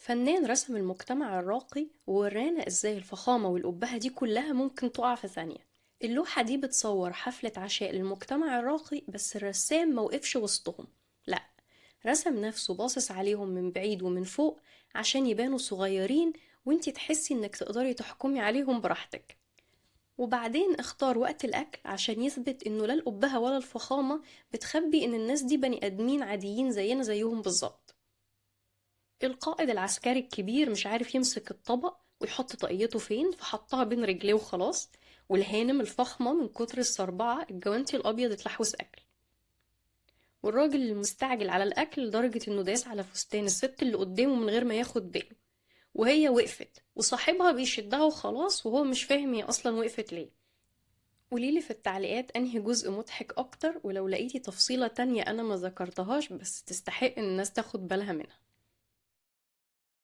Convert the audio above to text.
فنان رسم المجتمع الراقي وورانا ازاي الفخامة والأبهة دي كلها ممكن تقع في ثانية. اللوحة دي بتصور حفلة عشاء للمجتمع الراقي، بس الرسام موقفش وسطهم، لأ، رسم نفسه باصص عليهم من بعيد ومن فوق عشان يبانوا صغيرين، وانتي تحسي انك تقدري تحكمي عليهم براحتك. وبعدين اختار وقت الأكل عشان يثبت انه لا الأبهة ولا الفخامة بتخبي ان الناس دي بني آدمين عاديين زينا زيهم بالظبط. القائد العسكري الكبير مش عارف يمسك الطبق ويحط طاقيته فين، فحطها بين رجليه وخلاص. والهانم الفخمة من كتر الصربعة الجوانتي الأبيض اتلحوس أكل. والراجل المستعجل على الأكل لدرجة إنه داس على فستان الست اللي قدامه من غير ما ياخد باله. وهي وقفت وصاحبها بيشدها وخلاص، وهو مش فاهم هي أصلا وقفت ليه. قوليلي في التعليقات أنهي جزء مضحك أكتر، ولو لقيتي تفصيلة تانية أنا ما ذكرتهاش بس تستحق إن الناس تاخد بالها منها.